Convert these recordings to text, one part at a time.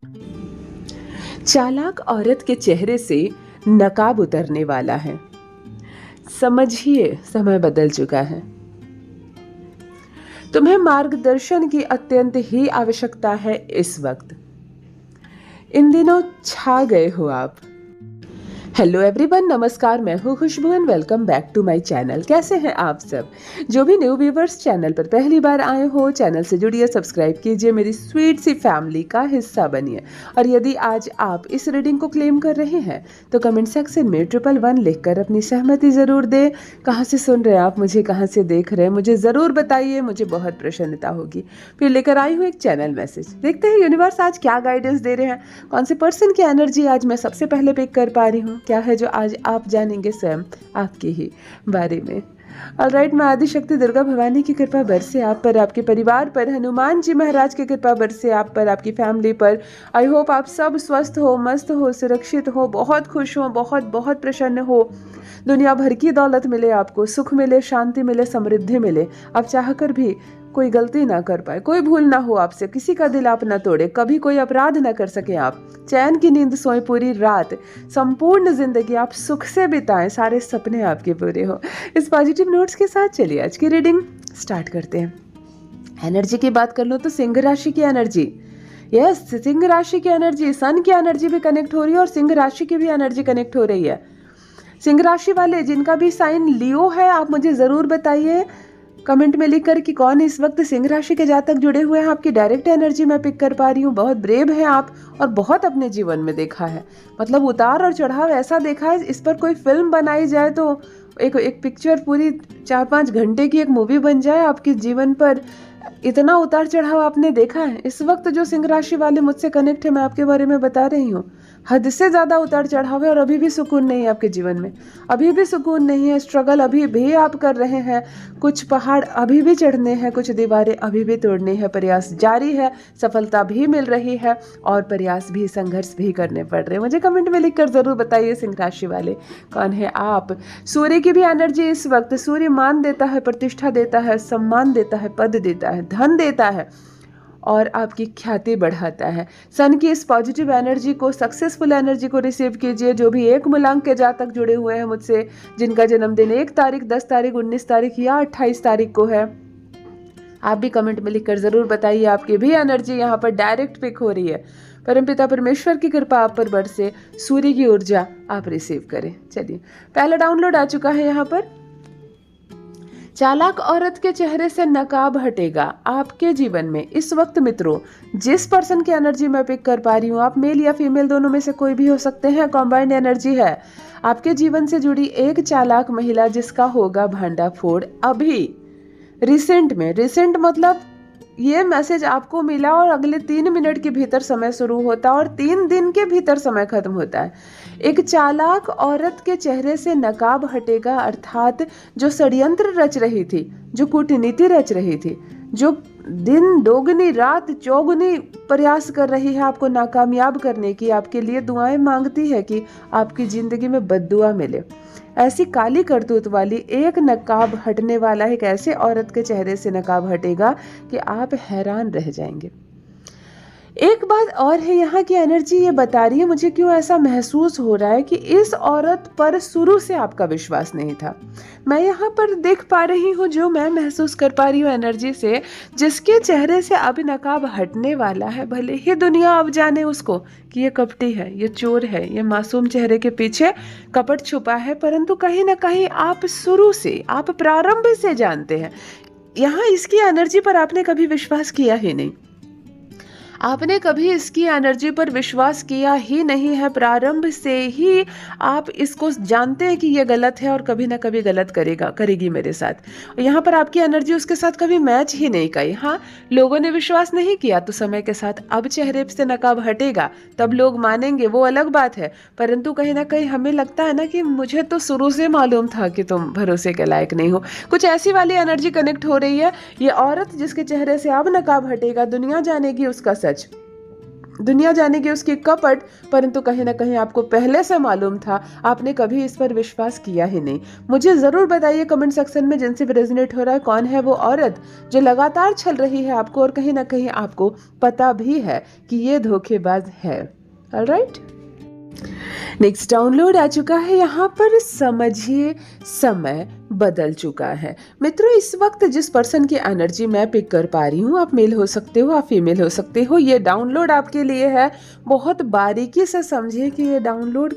चालाक औरत के चेहरे से नकाब उतरने वाला है। समझिए, समय बदल चुका है। तुम्हें मार्गदर्शन की अत्यंत ही आवश्यकता है इस वक्त। इन दिनों छा गए हो आप। हेलो एवरीवन, नमस्कार। मैं हूँ Khushboo and welcome back to my channel. कैसे हैं आप सब? जो भी न्यू व्यूवर्स चैनल पर पहली बार आए हो, चैनल से जुड़िए, सब्सक्राइब कीजिए, मेरी स्वीट सी फैमिली का हिस्सा बनिए। और यदि आज आप इस रीडिंग को क्लेम कर रहे हैं तो कमेंट सेक्शन में 111 लिखकर अपनी सहमति ज़रूर दें। कहाँ से सुन रहे हैं आप मुझे, कहाँ से देख रहे हैं, मुझे ज़रूर बताइए, मुझे बहुत प्रसन्नता होगी। फिर लेकर आई हूँ एक चैनल मैसेज। देखते हैं यूनिवर्स आज क्या गाइडेंस दे रहे हैं, कौन से पर्सन की एनर्जी आज मैं सबसे पहले पिक कर पा रही हूँ, क्या है जो आज आप जानेंगे स्वयं आपके ही बारे में। ऑलराइट, मैं आदिशक्ति दुर्गा भवानी की कृपा बरसे आप पर, आपके परिवार पर, हनुमान जी महाराज की कृपा बरसे आप पर, आपकी फैमिली पर। आई होप आप सब स्वस्थ हो, मस्त हो, सुरक्षित हो, बहुत खुश हो, बहुत बहुत प्रसन्न हो। दुनिया भर की दौलत मिले आपको, सुख मिले, शांति मिले, समृद्धि मिले। आप चाहकर भी कोई गलती ना कर पाए, कोई भूल ना हो आपसे, किसी का दिल आप ना तोड़े, कभी कोई अपराध ना कर सके आप। चैन की नींद सोए पूरी रात, संपूर्ण जिंदगी आप सुख से बिताएं, सारे सपने आपके पूरे हो। इस पॉजिटिव नोट्स के साथ चलिए आज की रीडिंग स्टार्ट करते हैं। एनर्जी की बात कर लो तो सिंह राशि की एनर्जी, यस, सिंह राशि की एनर्जी, सन की एनर्जी भी कनेक्ट हो रही है और सिंह राशि की भी एनर्जी कनेक्ट हो रही है। सिंह राशि वाले जिनका भी साइन लियो है, आप मुझे जरूर बताइए कमेंट में लिखकर कि कौन इस वक्त सिंह राशि के जातक जुड़े हुए हैं। आपकी डायरेक्ट एनर्जी मैं पिक कर पा रही हूँ। बहुत ब्रेव हैं आप और बहुत अपने जीवन में देखा है, मतलब उतार और चढ़ाव ऐसा देखा है, इस पर कोई फिल्म बनाई जाए तो एक पिक्चर पूरी 4-5 घंटे की एक मूवी बन जाए आपके जीवन पर। इतना उतार चढ़ाव आपने देखा है। इस वक्त जो सिंह राशि वाले मुझसे कनेक्ट है, मैं आपके बारे में बता रही हूँ, हद से ज़्यादा उतार चढ़ाव है और अभी भी सुकून नहीं है आपके जीवन में, अभी भी सुकून नहीं है। स्ट्रगल अभी भी आप कर रहे हैं, कुछ पहाड़ अभी भी चढ़ने हैं, कुछ दीवारें अभी भी तोड़नी है। प्रयास जारी है, सफलता भी मिल रही है और प्रयास भी, संघर्ष भी करने पड़ रहे हैं। मुझे कमेंट में लिखकर ज़रूर बताइए सिंह राशि वाले कौन है आप। सूर्य की भी एनर्जी इस वक्त, सूर्य मान देता है, प्रतिष्ठा देता है, सम्मान देता है, पद देता है, धन देता है और आपकी ख्याति बढ़ाता है। सन की इस पॉजिटिव एनर्जी को, सक्सेसफुल एनर्जी को रिसीव कीजिए। जो भी एक मूलांक के जातक जुड़े हुए हैं मुझसे, जिनका जन्मदिन 1 तारीख, 10 तारीख, 19 तारीख या 28 तारीख को है, आप भी कमेंट में लिखकर जरूर बताइए आपकी भी एनर्जी यहाँ पर डायरेक्ट पिक हो रही है। परमपिता परमेश्वर की कृपा आप पर बरसे, सूर्य की ऊर्जा आप रिसीव करें। चलिए, पहला डाउनलोड आ चुका है यहाँ पर। चालाक औरत के चेहरे से नकाब हटेगा आपके जीवन में इस वक्त। मित्रों, जिस पर्सन की एनर्जी मैं पिक कर पा रही हूँ, आप मेल या फीमेल दोनों में से कोई भी हो सकते हैं, कॉम्बाइंड एनर्जी है। आपके जीवन से जुड़ी एक चालाक महिला जिसका होगा भांडाफोड़ अभी रिसेंट में। रिसेंट मतलब ये मैसेज आपको मिला और अगले 3 मिनट के भीतर समय शुरू होता है और 3 दिन के भीतर समय खत्म होता है। एक चालाक औरत के चेहरे से नकाब हटेगा, अर्थात जो षड्यंत्र रच रही थी, जो कूटनीति रच रही थी, जो दिन दोगुनी रात चौगुनी प्रयास कर रही है आपको नाकामयाब करने की, आपके लिए दुआएं मांगती है कि आपकी जिंदगी में बद्दुआ मिले, ऐसी काली करतूत वाली एक नकाब हटने वाला एक ऐसे औरत के चेहरे से नकाब हटेगा कि आप हैरान रह जाएंगे। एक बात और है, यहाँ की एनर्जी ये बता रही है, मुझे क्यों ऐसा महसूस हो रहा है कि इस औरत पर शुरू से आपका विश्वास नहीं था। मैं यहाँ पर देख पा रही हूँ, जो मैं महसूस कर पा रही हूँ एनर्जी से, जिसके चेहरे से अब नकाब हटने वाला है, भले ही दुनिया अब जाने उसको कि ये कपटी है, ये चोर है, ये मासूम चेहरे के पीछे कपट छुपा है, परंतु कहीं ना कहीं आप शुरू से, आप प्रारंभ से जानते हैं। यहाँ इसकी एनर्जी पर आपने कभी विश्वास किया ही नहीं, आपने कभी इसकी एनर्जी पर विश्वास किया ही नहीं है। प्रारंभ से ही आप इसको जानते हैं कि ये गलत है और कभी ना कभी गलत करेगी मेरे साथ। यहाँ पर आपकी एनर्जी उसके साथ कभी मैच ही नहीं की। हाँ, लोगों ने विश्वास नहीं किया तो समय के साथ अब चेहरे से नकाब हटेगा, तब लोग मानेंगे, वो अलग बात है। परंतु कहीं ना कहीं हमें लगता है ना कि मुझे तो शुरू से मालूम था कि तुम भरोसे के लायक नहीं हो। कुछ ऐसी वाली एनर्जी कनेक्ट हो रही है। ये औरत जिसके चेहरे से अब नकाब हटेगा, दुनिया जानेगी उसका सच। दुनिया जानेगी उसकी कपट, परंतु कहीं ना कहीं आपको पहले से मालूम था, आपने कभी इस पर विश्वास किया ही नहीं। मुझे जरूर बताइए कमेंट सेक्शन में जिनसे भी रेजोनेट हो रहा है, कौन है वो औरत जो लगातार छल रही है आपको और कहीं ना कहीं आपको पता भी है कि ये धोखेबाज है। ऑलराइट, नेक्स्ट डाउनलोड आ चुका है यहाँ पर। समझिए समय बदल चुका है। मित्रों, इस वक्त जिस पर्सन की एनर्जी मैं पिक कर पा रही हूँ, आप मेल हो सकते हो, आप फीमेल हो सकते हो, ये डाउनलोड आपके लिए है। बहुत बारीकी से समझिए कि ये डाउनलोड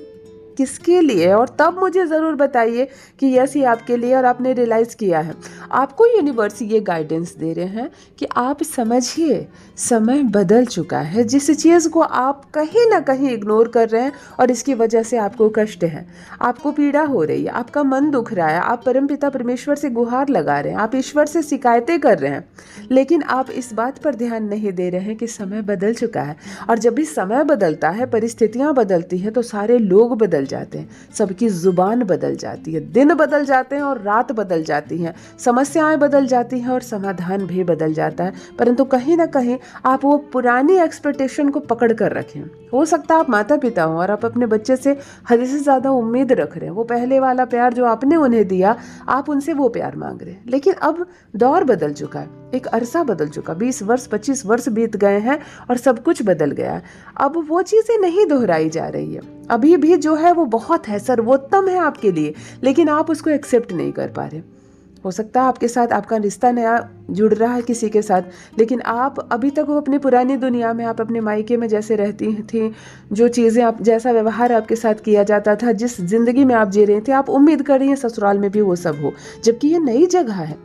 किसके लिए, और तब मुझे ज़रूर बताइए कि यस ये आपके लिए और आपने रियलाइज़ किया है। आपको यूनिवर्स ये गाइडेंस दे रहे हैं कि आप समझिए समय बदल चुका है। जिस चीज़ को आप कहीं ना कहीं इग्नोर कर रहे हैं और इसकी वजह से आपको कष्ट है, आपको पीड़ा हो रही है, आपका मन दुख रहा है, आप परमपिता परमेश्वर से गुहार लगा रहे हैं, आप ईश्वर से शिकायतें कर रहे हैं, लेकिन आप इस बात पर ध्यान नहीं दे रहे हैं कि समय बदल चुका है। और जब भी समय बदलता है, परिस्थितियाँ बदलती हैं, तो सारे लोग बदल जाते हैं, सबकी जुबान बदल जाती है, दिन बदल जाते हैं और रात बदल जाती हैं, समस्याएं बदल जाती हैं और समाधान भी बदल जाता है। परंतु कहीं ना कहीं आप वो पुरानी एक्सपेक्टेशन को पकड़ कर रखें। हो सकता है आप माता पिता हो और आप अपने बच्चे से हद से ज़्यादा उम्मीद रख रहे हैं। वो पहले वाला प्यार जो आपने उन्हें दिया, आप उनसे वो प्यार मांग रहे हैं। लेकिन अब दौर बदल चुका है, एक अरसा बदल चुका, 20 वर्ष 25 वर्ष बीत गए हैं और सब कुछ बदल गया है। अब वो चीज़ें नहीं दोहराई जा रही है। अभी भी जो है वो बहुत है, सर्वोत्तम है आपके लिए, लेकिन आप उसको एक्सेप्ट नहीं कर पा रहे। हो सकता है आपके साथ आपका रिश्ता नया जुड़ रहा है किसी के साथ, लेकिन आप अभी तक वो अपनी पुरानी दुनिया में, आप अपने मायके में जैसे रहती थी, जो चीज़ें आप, जैसा व्यवहार आपके साथ किया जाता था, जिस जिंदगी में आप जी रहे थे, आप उम्मीद कर रही हैं ससुराल में भी वो सब हो, जबकि ये नई जगह है,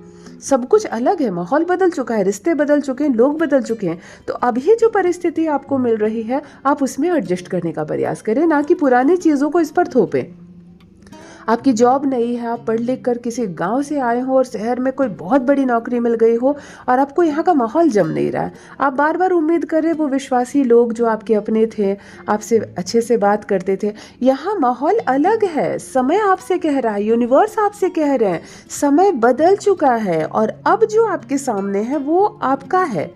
सब कुछ अलग है, माहौल बदल चुका है, रिश्ते बदल चुके हैं, लोग बदल चुके हैं। तो अभी जो परिस्थिति आपको मिल रही है, आप उसमें एडजस्ट करने का प्रयास करें, ना कि पुरानी चीज़ों को इस पर थोपें। आपकी जॉब नहीं है, आप पढ़ लिख कर किसी गांव से आए हो और शहर में कोई बहुत बड़ी नौकरी मिल गई हो और आपको यहाँ का माहौल जम नहीं रहा है, आप बार बार उम्मीद कर रहे वो विश्वासी लोग जो आपके अपने थे, आपसे अच्छे से बात करते थे, यहाँ माहौल अलग है। समय आपसे कह रहा है, यूनिवर्स आपसे कह रहे हैं, समय बदल चुका है और अब जो आपके सामने है वो आपका है।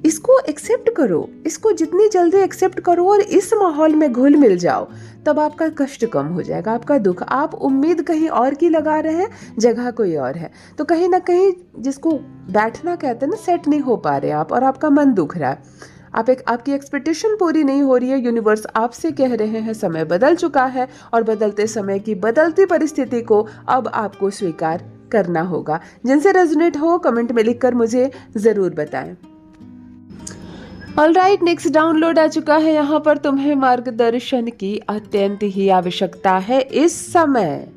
इसको एक्सेप्ट करो, इसको जितनी जल्दी एक्सेप्ट करो और इस माहौल में घुल मिल जाओ, तब आपका कष्ट कम हो जाएगा, आपका दुख। आप उम्मीद कहीं और की लगा रहे हैं, जगह कोई और है, तो कहीं ना कहीं जिसको बैठना कहते हैं ना, सेट नहीं हो पा रहे आप और आपका मन दुख रहा है, आपकी एक्सपेक्टेशन पूरी नहीं हो रही है। यूनिवर्स आपसे कह रहे हैं समय बदल चुका है और बदलते समय की बदलती परिस्थिति को अब आपको स्वीकार करना होगा। जिनसे रेजोनेट हो कमेंट में लिखकर मुझे ज़रूर बताएं। ऑलराइट, नेक्स्ट डाउनलोड आ चुका है यहाँ पर। तुम्हें मार्गदर्शन की अत्यंत ही आवश्यकता है इस समय।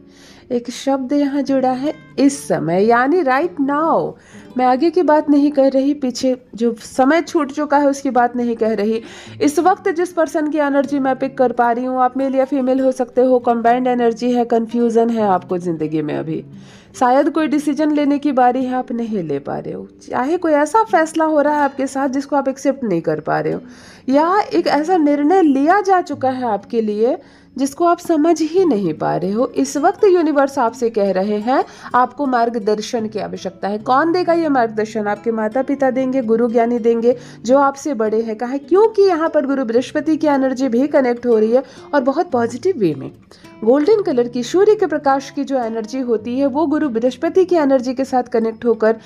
एक शब्द यहाँ जुड़ा है, इस समय, यानी राइट नाउ। मैं आगे की बात नहीं कह रही, पीछे जो समय छूट चुका है उसकी बात नहीं कह रही। इस वक्त जिस पर्सन की एनर्जी मैं पिक कर पा रही हूँ, आप मेल या फीमेल हो सकते हो, कंबाइंड एनर्जी है, कंफ्यूजन है आपको ज़िंदगी में। अभी शायद कोई डिसीजन लेने की बारी है, आप नहीं ले पा रहे हो, चाहे कोई ऐसा फैसला हो रहा है आपके साथ जिसको आप एक्सेप्ट नहीं कर पा रहे हो, या एक ऐसा निर्णय लिया जा चुका है आपके लिए जिसको आप समझ ही नहीं पा रहे हो। इस वक्त यूनिवर्स आपसे कह रहे हैं आपको मार्गदर्शन की आवश्यकता है। कौन देगा ये मार्गदर्शन? आपके माता पिता देंगे, गुरु ज्ञानी देंगे जो आपसे बड़े हैं। कहा क्योंकि यहाँ पर गुरु बृहस्पति की एनर्जी भी कनेक्ट हो रही है और बहुत पॉजिटिव वे में। गोल्डन कलर की सूर्य के प्रकाश की जो एनर्जी होती है वो गुरु बृहस्पति की एनर्जी के साथ कनेक्ट होकर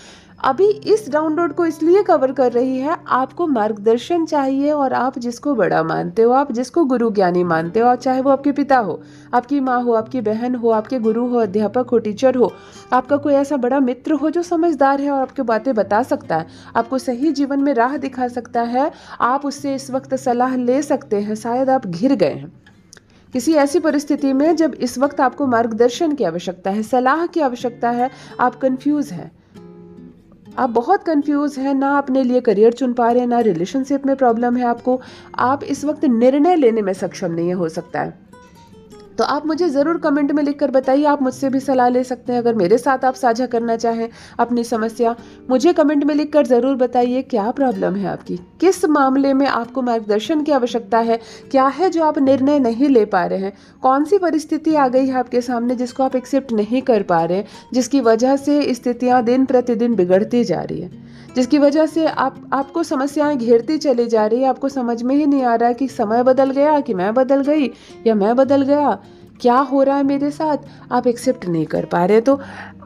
अभी इस डाउनलोड को इसलिए कवर कर रही है। आपको मार्गदर्शन चाहिए और आप जिसको बड़ा मानते हो, आप जिसको गुरु ज्ञानी मानते हो, चाहे वो आपके पिता हो, आपकी माँ हो, आपकी बहन हो, आपके गुरु हो, अध्यापक हो, टीचर हो, आपका कोई ऐसा बड़ा मित्र हो जो समझदार है और आपको बातें बता सकता है, आपको सही जीवन में राह दिखा सकता है, आप उससे इस वक्त सलाह ले सकते हैं। शायद आप घिर गए हैं किसी ऐसी परिस्थिति में जब इस वक्त आपको मार्गदर्शन की आवश्यकता है, सलाह की आवश्यकता है। आप कंफ्यूज हैं, आप बहुत कंफ्यूज हैं, ना अपने लिए करियर चुन पा रहे हैं, ना रिलेशनशिप में प्रॉब्लम है आपको, आप इस वक्त निर्णय लेने में सक्षम नहीं है, हो सकता है। तो आप मुझे ज़रूर कमेंट में लिखकर बताइए। आप मुझसे भी सलाह ले सकते हैं। अगर मेरे साथ आप साझा करना चाहें अपनी समस्या, मुझे कमेंट में लिखकर ज़रूर बताइए क्या प्रॉब्लम है आपकी, किस मामले में आपको मार्गदर्शन की आवश्यकता है, क्या है जो आप निर्णय नहीं ले पा रहे हैं, कौन सी परिस्थिति आ गई है आपके सामने जिसको आप एक्सेप्ट नहीं कर पा रहे हैं, जिसकी वजह से स्थितियां दिन प्रतिदिन बिगड़ती जा रही है, जिसकी वजह से आपको समस्याएं घेरती चली जा रही है। आपको समझ में ही नहीं आ रहा है कि समय बदल गया, कि मैं बदल गई या मैं बदल गया, क्या हो रहा है मेरे साथ, आप एक्सेप्ट नहीं कर पा रहे। तो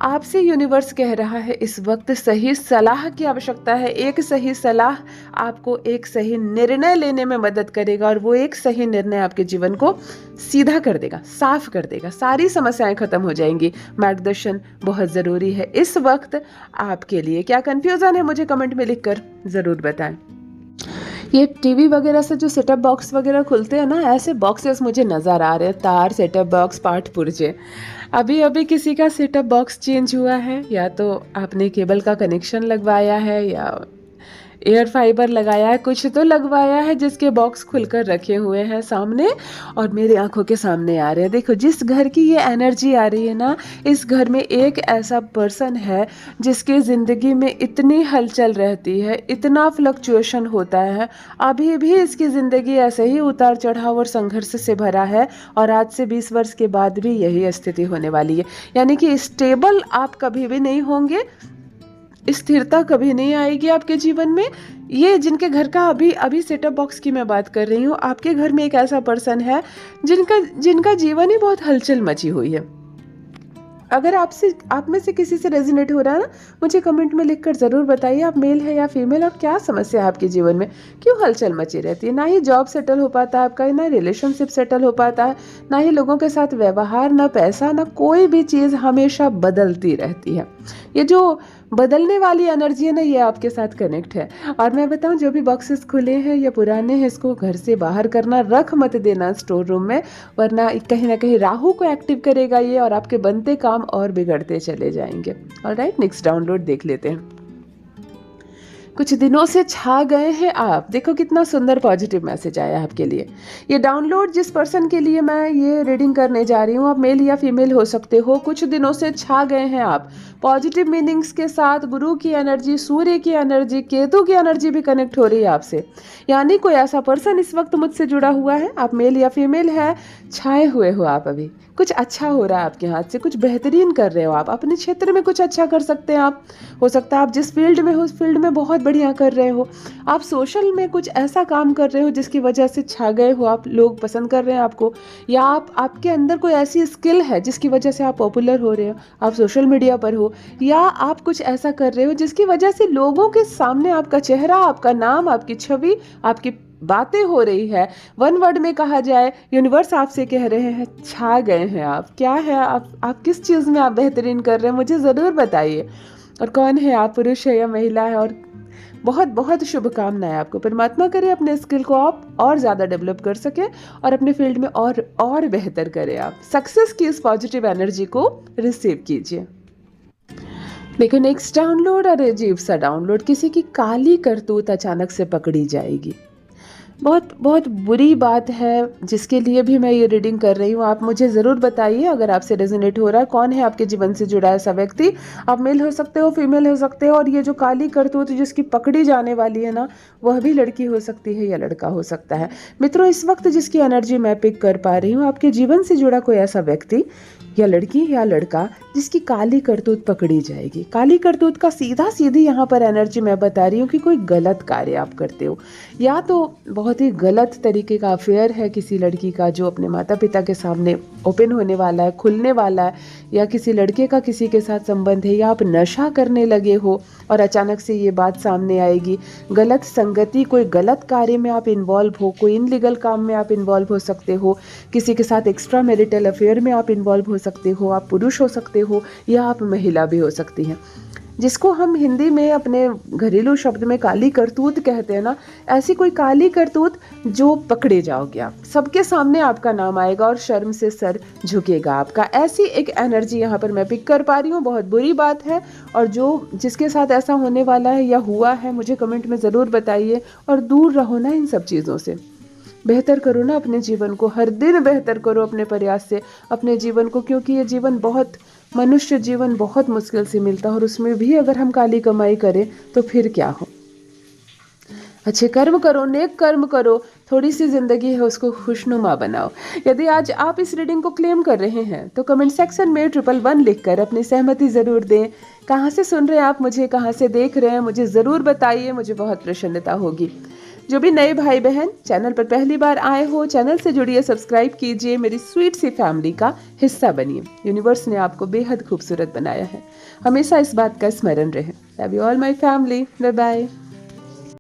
आपसे यूनिवर्स कह रहा है इस वक्त सही सलाह की आवश्यकता है। एक सही सलाह आपको एक सही निर्णय लेने में मदद करेगा और वो एक सही निर्णय आपके जीवन को सीधा कर देगा, साफ कर देगा, सारी समस्याएं खत्म हो जाएंगी। मार्गदर्शन बहुत ज़रूरी है इस वक्त आपके लिए। क्या कन्फ्यूज़न है मुझे कमेंट में लिखकर ज़रूर बताएं। ये टीवी वगैरह से जो सेटअप बॉक्स वगैरह खुलते हैं ना, ऐसे बॉक्सेस मुझे नज़र आ रहे हैं, तार सेटअप बॉक्स पार्ट पुर्जे। अभी अभी किसी का सेटअप बॉक्स चेंज हुआ है, या तो आपने केबल का कनेक्शन लगवाया है या एयर फाइबर लगाया है, कुछ तो लगवाया है जिसके बॉक्स खुलकर रखे हुए हैं सामने और मेरी आंखों के सामने आ रहे हैं। देखो जिस घर की ये एनर्जी आ रही है ना, इस घर में एक ऐसा पर्सन है जिसकी ज़िंदगी में इतनी हलचल रहती है, इतना फ्लक्चुएशन होता है, अभी भी इसकी ज़िंदगी ऐसे ही उतार चढ़ाव और संघर्ष से भरा है और आज से 20 वर्ष के बाद भी यही स्थिति होने वाली है। यानी कि स्टेबल आप कभी भी नहीं होंगे, स्थिरता कभी नहीं आएगी आपके जीवन में। ये जिनके घर का अभी सेटअप बॉक्स की मैं बात कर रही हूँ, आपके घर में एक ऐसा पर्सन है जिनका जीवन ही बहुत हलचल मची हुई है। अगर आप में से किसी से रेजोनेट हो रहा है ना, मुझे कमेंट में लिखकर ज़रूर बताइए आप मेल है या फीमेल और क्या समस्या है आपके जीवन में, क्यों हलचल मची रहती है। ना ही जॉब सेटल हो पाता है आपका, ना रिलेशनशिप सेटल हो पाता है, ना ही लोगों के साथ व्यवहार, ना पैसा, ना कोई भी चीज़, हमेशा बदलती रहती है। ये जो बदलने वाली एनर्जी है ना, ये आपके साथ कनेक्ट है। और मैं बताऊं, जो भी बॉक्सेस खुले हैं या पुराने हैं, इसको घर से बाहर करना, रख मत देना स्टोर रूम में, वरना कहीं ना कहीं राहु को एक्टिव करेगा ये और आपके बनते काम और बिगड़ते चले जाएंगे। ऑलराइट, नेक्स्ट डाउनलोड देख लेते हैं। कुछ दिनों से छा गए हैं आप, देखो कितना सुंदर पॉजिटिव मैसेज आया आपके लिए। ये डाउनलोड जिस पर्सन के लिए मैं ये रीडिंग करने जा रही हूँ, आप मेल या फीमेल हो सकते हो। कुछ दिनों से छा गए हैं आप, पॉजिटिव मीनिंग्स के साथ गुरु की एनर्जी, सूर्य की एनर्जी, केतु की एनर्जी भी कनेक्ट हो रही है आपसे। यानी कोई ऐसा पर्सन इस वक्त मुझसे जुड़ा हुआ है, आप मेल या फीमेल है, छाए हुए हो आप। अभी कुछ अच्छा हो रहा है आपके हाथ से, कुछ बेहतरीन कर रहे हो आप अपने क्षेत्र में, कुछ अच्छा कर सकते हैं आप। हो सकता है आप जिस फील्ड में हो उस फील्ड में बहुत बढ़िया कर रहे हो, आप सोशल में कुछ ऐसा काम कर रहे हो जिसकी वजह से छा गए हो आप, लोग पसंद कर रहे हैं आपको, या आपके अंदर कोई ऐसी स्किल है जिसकी वजह से आप पॉपुलर हो रहे हो, आप सोशल मीडिया पर हो, या आप कुछ ऐसा कर रहे हो जिसकी वजह से लोगों के सामने आपका चेहरा, आपका नाम, आपकी छवि, आपकी बातें हो रही है। वन वर्ड में कहा जाए, यूनिवर्स आपसे कह रहे हैं छा गए हैं आप। क्या है आप किस चीज़ में आप बेहतरीन कर रहे हैं, मुझे ज़रूर बताइए। और कौन है आप, पुरुष है या महिला है। और बहुत बहुत शुभकामनाएं आपको। परमात्मा करे अपने स्किल को आप और ज़्यादा डेवलप कर सके और अपने फील्ड में और बेहतर करें। आप सक्सेस की इस पॉजिटिव एनर्जी को रिसीव कीजिए। देखो नेक्स्ट डाउनलोड, और अजीब सा डाउनलोड, किसी की काली करतूत अचानक से पकड़ी जाएगी। बहुत बहुत बुरी बात है जिसके लिए भी मैं ये रीडिंग कर रही हूँ। आप मुझे ज़रूर बताइए अगर आपसे रेजोनेट हो रहा है, कौन है आपके जीवन से जुड़ा ऐसा व्यक्ति। आप मेल हो सकते हो, फीमेल हो सकते हो। और ये जो काली करतूत जिसकी पकड़ी जाने वाली है ना, वह भी लड़की हो सकती है या लड़का हो सकता है। मित्रों, इस वक्त जिसकी एनर्जी मैं पिक कर पा रही हूँ, आपके जीवन से जुड़ा कोई ऐसा व्यक्ति या लड़की या लड़का जिसकी काली करतूत पकड़ी जाएगी। काली करतूत का सीधा सीधी यहाँ पर एनर्जी मैं बता रही हूँ कि कोई गलत कार्य आप करते हो, या तो बहुत ही गलत तरीके का अफेयर है किसी लड़की का जो अपने माता पिता के सामने ओपन होने वाला है, खुलने वाला है, या किसी लड़के का किसी के साथ संबंध है, या आप नशा करने लगे हो और अचानक से ये बात सामने आएगी। गलत संगति, कोई गलत कार्य में आप इन्वॉल्व हो, कोई इनलीगल काम में आप इन्वॉल्व हो सकते हो, किसी के साथ एक्स्ट्रा मैरिटल अफेयर में आप इन्वॉल्व हो सकते हो। आप पुरुष हो सकते हो या आप महिला भी हो सकती हैं। जिसको हम हिंदी में अपने घरेलू शब्द में काली करतूत कहते हैं ना, ऐसी कोई काली करतूत जो पकड़े जाओगे आप, सबके सामने आपका नाम आएगा और शर्म से सर झुकेगा आपका। ऐसी एक एनर्जी यहाँ पर मैं पिक कर पा रही हूँ। बहुत बुरी बात है, और जिसके साथ ऐसा होने वाला है या हुआ है, मुझे कमेंट में ज़रूर बताइए। और दूर रहो ना इन सब चीज़ों से, बेहतर करो ना अपने जीवन को, हर दिन बेहतर करो अपने प्रयास से अपने जीवन को, क्योंकि ये जीवन मनुष्य जीवन बहुत मुश्किल से मिलता है, और उसमें भी अगर हम काली कमाई करें तो फिर क्या हो। अच्छे कर्म करो, नेक कर्म करो, थोड़ी सी जिंदगी है उसको खुशनुमा बनाओ। यदि आज आप इस रीडिंग को क्लेम कर रहे हैं तो कमेंट सेक्शन में 111 लिखकर अपनी सहमति ज़रूर दें। कहाँ से सुन रहे हैं आप मुझे, कहाँ से देख रहे हैं, मुझे ज़रूर बताइए, मुझे बहुत प्रसन्नता होगी। जो भी नए भाई बहन चैनल पर पहली बार आए हो, चैनल से जुड़िए, सब्सक्राइब कीजिए, मेरी स्वीट सी फैमिली का हिस्सा बनिए। यूनिवर्स ने आपको बेहद खूबसूरत बनाया है, हमेशा इस बात का स्मरण रहे। Love you all my family, bye bye.